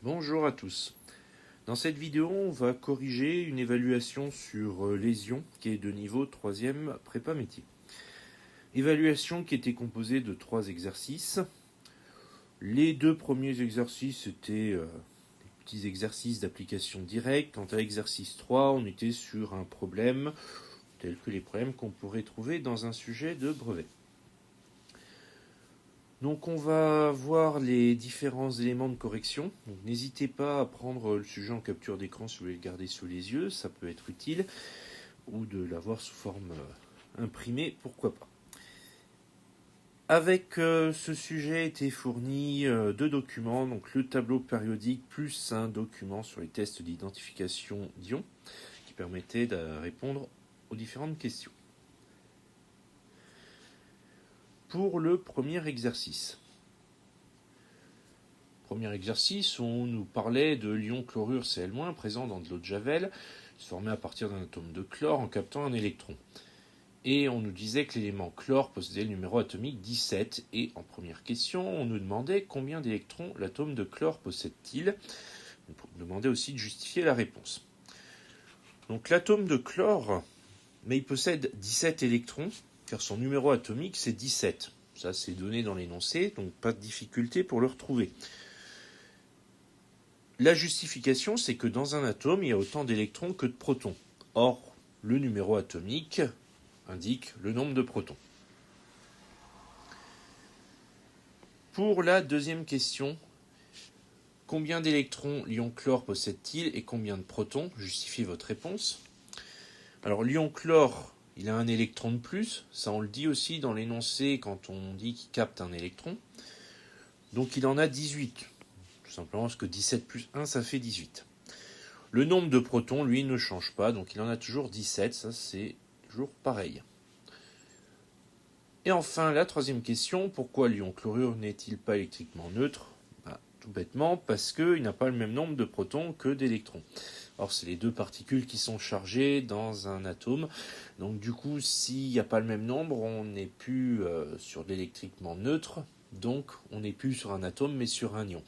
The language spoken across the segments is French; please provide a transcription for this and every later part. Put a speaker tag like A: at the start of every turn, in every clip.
A: Bonjour à tous. Dans cette vidéo, on va corriger une évaluation sur les ions qui est de niveau 3e prépa métier. Évaluation qui était composée de 3 exercices. Les 2 premiers exercices étaient des petits exercices d'application directe. Quant à l'exercice 3, on était sur un problème tel que les problèmes qu'on pourrait trouver dans un sujet de brevet. Donc on va voir les différents éléments de correction. Donc n'hésitez pas à prendre le sujet en capture d'écran si vous voulez le garder sous les yeux, ça peut être utile, ou de l'avoir sous forme imprimée, pourquoi pas. Avec ce sujet étaient fournis 2 documents, donc le tableau périodique plus un document sur les tests d'identification d'ions qui permettait de répondre aux différentes questions. Pour le premier exercice. Premier exercice, on nous parlait de l'ion chlorure Cl- présent dans de l'eau de Javel, formé à partir d'un atome de chlore en captant un électron. Et on nous disait que l'élément chlore possédait le numéro atomique 17. Et en première question, on nous demandait combien d'électrons l'atome de chlore possède-t-il. On nous demandait aussi de justifier la réponse. Donc l'atome de chlore, mais il possède 17 électrons, car son numéro atomique c'est 17. Ça c'est donné dans l'énoncé, donc pas de difficulté pour le retrouver. La justification, c'est que dans un atome, il y a autant d'électrons que de protons. Or, le numéro atomique indique le nombre de protons. Pour la deuxième question, combien d'électrons l'ion chlore possède-t-il et combien de protons? Justifiez votre réponse. Alors, l'ion chlore, il a un électron de plus. Ça, on le dit aussi dans l'énoncé quand on dit qu'il capte un électron. Donc, il en a 18. Tout simplement parce que 17 plus 1, ça fait 18. Le nombre de protons, lui, ne change pas, donc il en a toujours 17, ça c'est toujours pareil. Et enfin, la troisième question, pourquoi l'ion chlorure n'est-il pas électriquement neutre? Tout bêtement, parce qu'il n'a pas le même nombre de protons que d'électrons. Or, c'est les 2 particules qui sont chargées dans un atome, donc du coup, s'il n'y a pas le même nombre, on n'est plus sur l'électriquement neutre, donc on n'est plus sur un atome, mais sur un ion.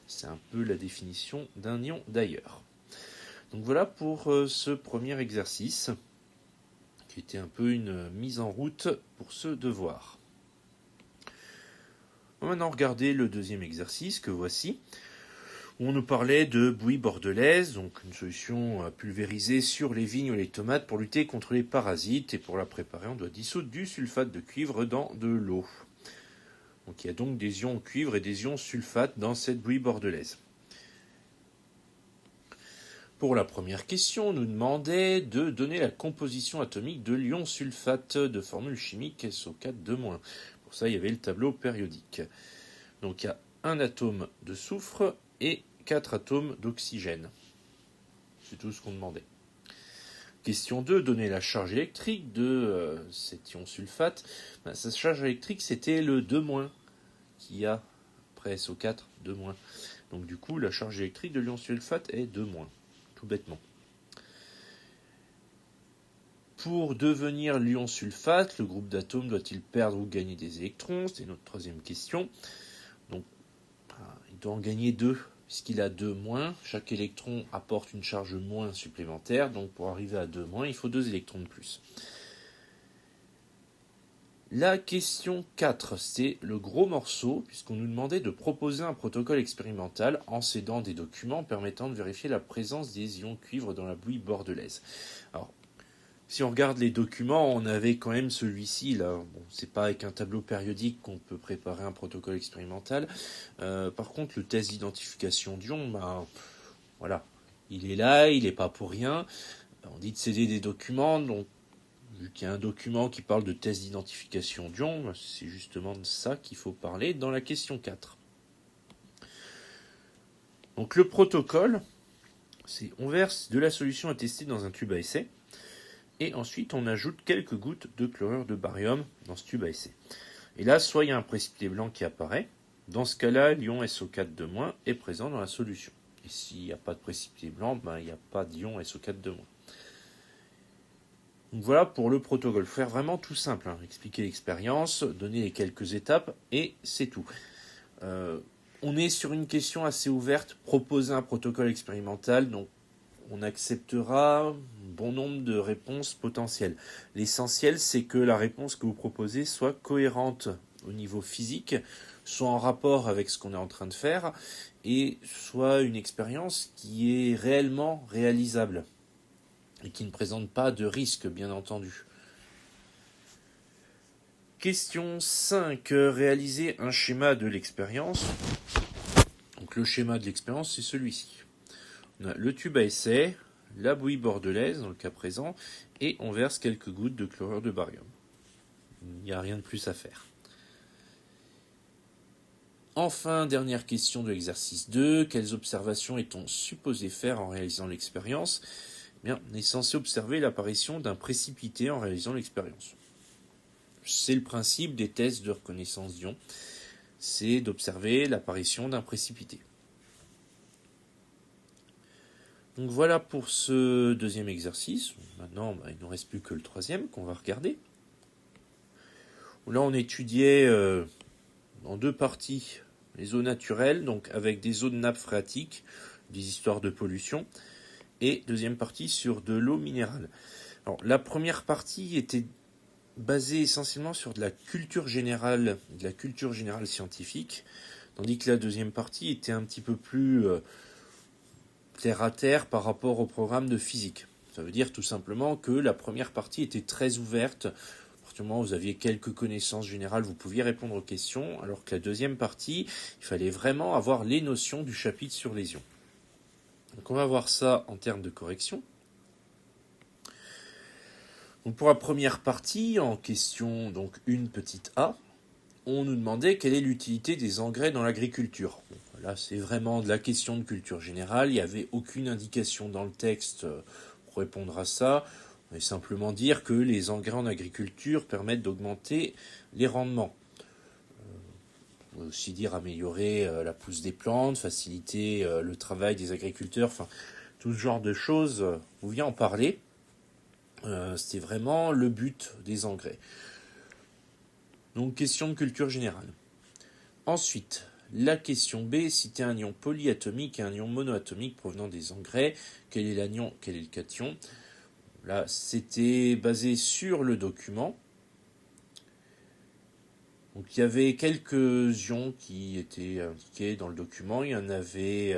A: C'est un peu la définition d'un ion d'ailleurs. Donc voilà pour ce premier exercice, qui était un peu une mise en route pour ce devoir. On va maintenant regarder le deuxième exercice que voici. On nous parlait de bouillie bordelaise, donc une solution à pulvériser sur les vignes ou les tomates pour lutter contre les parasites. Et pour la préparer, on doit dissoudre du sulfate de cuivre dans de l'eau. Donc il y a donc des ions cuivre et des ions sulfate dans cette bouillie bordelaise. Pour la première question, on nous demandait de donner la composition atomique de l'ion sulfate de formule chimique SO4-. Pour ça, il y avait le tableau périodique. Donc il y a un atome de soufre et 4 atomes d'oxygène. C'est tout ce qu'on demandait. Question 2, donner la charge électrique de cet ion sulfate. Sa charge électrique, c'était le 2- qu'il y a après SO4, 2-. Donc du coup, la charge électrique de l'ion sulfate est 2-. Tout bêtement. Pour devenir l'ion sulfate, le groupe d'atomes doit-il perdre ou gagner des électrons? C'est notre troisième question. Donc, il doit en gagner 2, puisqu'il a 2-. Chaque électron apporte une charge moins supplémentaire, donc pour arriver à 2-, il faut 2 électrons de plus. La question 4, c'est le gros morceau, puisqu'on nous demandait de proposer un protocole expérimental en cédant des documents permettant de vérifier la présence des ions cuivre dans la bouillie bordelaise. Alors, si on regarde les documents, on avait quand même celui-ci là. Bon, c'est pas avec un tableau périodique qu'on peut préparer un protocole expérimental. Par contre, le test d'identification d'ions, voilà, il est là, il n'est pas pour rien. On dit de céder des documents, donc vu qu'il y a un document qui parle de test d'identification d'ions, c'est justement de ça qu'il faut parler dans la question 4. Donc le protocole, c'est on verse de la solution à tester dans un tube à essai. Et ensuite, on ajoute quelques gouttes de chlorure de barium dans ce tube à essai. Et là, soit il y a un précipité blanc qui apparaît. Dans ce cas-là, l'ion SO4- est présent dans la solution. Et s'il n'y a pas de précipité blanc, il n'y a pas d'ion SO4-. Donc voilà pour le protocole. Faire vraiment tout simple. Expliquer l'expérience, donner les quelques étapes, et c'est tout. On est sur une question assez ouverte, proposer un protocole expérimental, donc on acceptera bon nombre de réponses potentielles. L'essentiel, c'est que la réponse que vous proposez soit cohérente au niveau physique, soit en rapport avec ce qu'on est en train de faire, et soit une expérience qui est réellement réalisable et qui ne présente pas de risque, bien entendu. Question 5. Réaliser un schéma de l'expérience. Donc le schéma de l'expérience, c'est celui-ci. On a le tube à essai, la bouillie bordelaise dans le cas présent, et on verse quelques gouttes de chlorure de barium. Il n'y a rien de plus à faire. Enfin, dernière question de l'exercice 2. Quelles observations est-on supposé faire en réalisant l'expérience ? Bien, on est censé observer l'apparition d'un précipité en réalisant l'expérience. C'est le principe des tests de reconnaissance d'ions, c'est d'observer l'apparition d'un précipité. Donc voilà pour ce deuxième exercice. Maintenant, il ne nous reste plus que le troisième qu'on va regarder. Là, on étudiait en deux parties les eaux naturelles, donc avec des eaux de nappe phréatique, des histoires de pollution, et deuxième partie sur de l'eau minérale. Alors, la première partie était basée essentiellement sur de la culture générale scientifique, tandis que la deuxième partie était un petit peu plus terre à terre par rapport au programme de physique. Ça veut dire tout simplement que la première partie était très ouverte. À partir du moment où vous aviez quelques connaissances générales, vous pouviez répondre aux questions, alors que la deuxième partie, il fallait vraiment avoir les notions du chapitre sur les ions. Donc on va voir ça en termes de correction. Donc pour la première partie, en question donc une petite a, on nous demandait quelle est l'utilité des engrais dans l'agriculture. Bon, là, c'est vraiment de la question de culture générale. Il n'y avait aucune indication dans le texte pour répondre à ça. On va simplement dire que les engrais en agriculture permettent d'augmenter les rendements. On va aussi dire améliorer la pousse des plantes, faciliter le travail des agriculteurs, enfin, tout ce genre de choses. Vous vient en parler. C'était vraiment le but des engrais. Donc, question de culture générale. Ensuite, la question B, citer un ion polyatomique et un ion monoatomique provenant des engrais. Quel est l'anion, quel est le cation ? Là, c'était basé sur le document. Donc, il y avait quelques ions qui étaient indiqués dans le document. Il y avait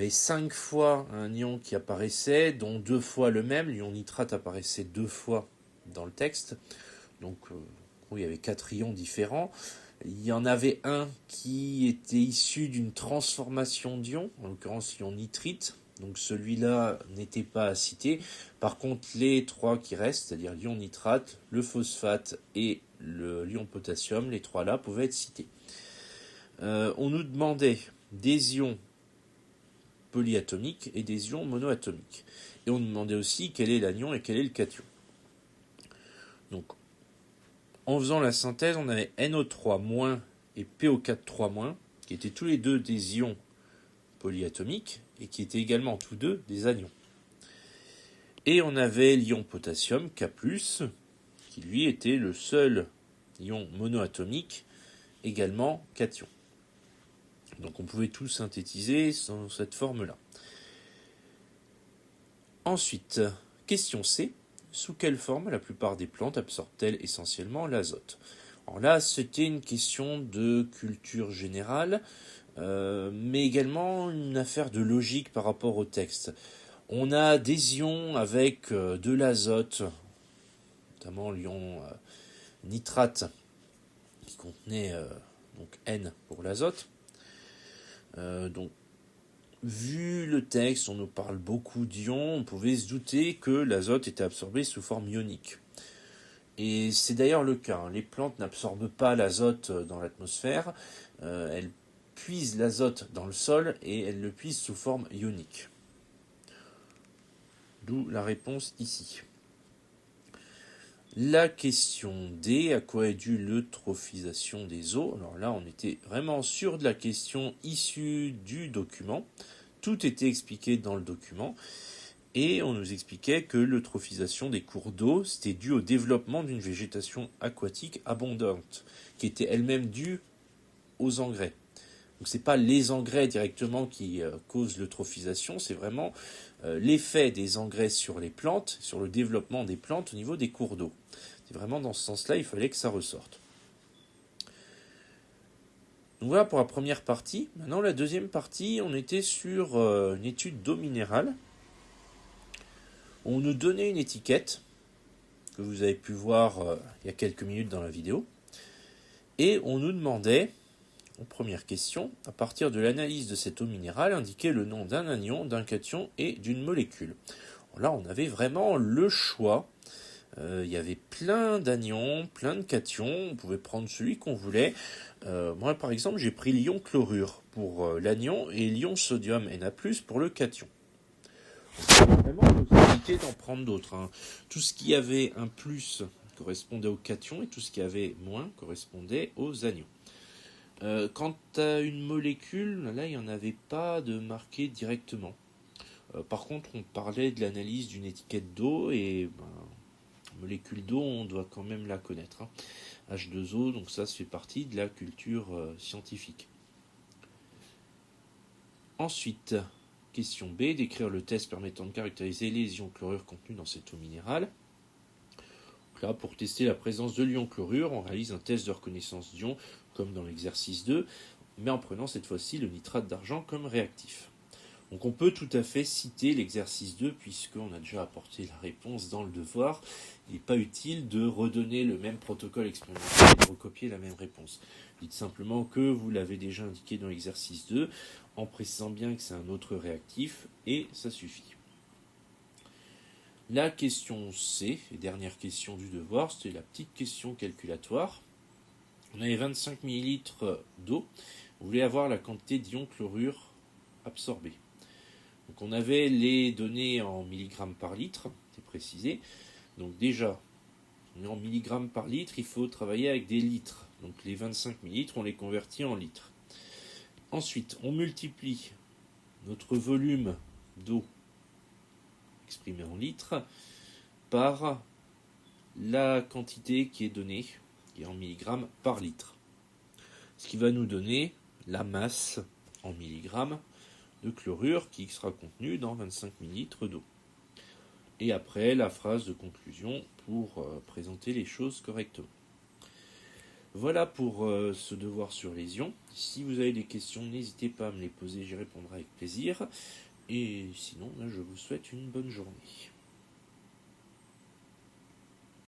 A: 5 fois un ion qui apparaissait, dont 2 fois le même. L'ion nitrate apparaissait 2 fois dans le texte. Donc, il y avait 4 ions différents. Il y en avait un qui était issu d'une transformation d'ion, en l'occurrence l'ion nitrite. Donc celui-là n'était pas à citer. Par contre, les 3 qui restent, c'est-à-dire l'ion nitrate, le phosphate et l'ion potassium, les 3 là pouvaient être cités. On nous demandait des ions polyatomiques et des ions monoatomiques. Et on nous demandait aussi quel est l'anion et quel est le cation. Donc, en faisant la synthèse, on avait NO3- et PO4-, qui étaient tous les deux des ions polyatomiques et qui étaient également tous deux des anions. Et on avait l'ion potassium, K+, qui lui était le seul ion monoatomique, également cation. Donc on pouvait tout synthétiser dans cette forme-là. Ensuite, question C. Sous quelle forme la plupart des plantes absorbent-elles essentiellement l'azote ? Alors là, c'était une question de culture générale, mais également une affaire de logique par rapport au texte. On a des ions avec de l'azote, notamment l'ion nitrate, qui contenait donc N pour l'azote. Donc, vu le texte, on nous parle beaucoup d'ions, on pouvait se douter que l'azote était absorbé sous forme ionique. Et c'est d'ailleurs le cas. Les plantes n'absorbent pas l'azote dans l'atmosphère, elles puisent l'azote dans le sol et elles le puisent sous forme ionique. D'où la réponse ici. La question D, à quoi est due l'eutrophisation des eaux ? Alors là, on était vraiment sûr de la question issue du document. Tout était expliqué dans le document. Et on nous expliquait que l'eutrophisation des cours d'eau, c'était dû au développement d'une végétation aquatique abondante, qui était elle-même due aux engrais. Donc c'est pas les engrais directement qui causent l'eutrophisation, c'est vraiment l'effet des engrais sur les plantes, sur le développement des plantes au niveau des cours d'eau. C'est vraiment dans ce sens-là, il fallait que ça ressorte. Donc voilà pour la première partie. Maintenant la deuxième partie, on était sur une étude d'eau minérale. On nous donnait une étiquette que vous avez pu voir il y a quelques minutes dans la vidéo. Et on nous demandait, en première question, à partir de l'analyse de cette eau minérale, indiquer le nom d'un anion, d'un cation et d'une molécule. Là, on avait vraiment le choix. Il y avait plein d'anions, plein de cations. On pouvait prendre celui qu'on voulait. Moi, par exemple, j'ai pris l'ion chlorure pour l'anion et l'ion sodium Na+ pour le cation. Vraiment possibilité d'en prendre d'autres. Tout ce qui avait un plus correspondait aux cations et tout ce qui avait moins correspondait aux anions. Quant à une molécule, là il n'y en avait pas de marqué directement. Par contre, on parlait de l'analyse d'une étiquette d'eau et molécule d'eau, on doit quand même la connaître. H2O, donc ça fait partie de la culture scientifique. Ensuite, question B, décrire le test permettant de caractériser les ions chlorure contenus dans cette eau minérale. Donc là, pour tester la présence de l'ion chlorure, on réalise un test de reconnaissance d'ion, comme dans l'exercice 2, mais en prenant cette fois-ci le nitrate d'argent comme réactif. Donc on peut tout à fait citer l'exercice 2, puisqu'on a déjà apporté la réponse dans le devoir. Il n'est pas utile de redonner le même protocole expérimental et de recopier la même réponse. Dites simplement que vous l'avez déjà indiqué dans l'exercice 2, en précisant bien que c'est un autre réactif, et ça suffit. La question C, et dernière question du devoir, c'était la petite question calculatoire. On avait 25 ml d'eau. On voulait avoir la quantité d'ion chlorure absorbée. Donc on avait les données en milligrammes par litre, c'est précisé. Donc déjà, on est en milligrammes par litre, il faut travailler avec des litres. Donc les 25 millilitres, on les convertit en litres. Ensuite, on multiplie notre volume d'eau exprimé en litres par la quantité qui est donnée, qui est en milligrammes par litre. Ce qui va nous donner la masse en milligrammes de chlorure qui sera contenue dans 25 ml d'eau. Et après, la phrase de conclusion pour présenter les choses correctement. Voilà pour ce devoir sur les ions. Si vous avez des questions, n'hésitez pas à me les poser, j'y répondrai avec plaisir. Et sinon, je vous souhaite une bonne journée.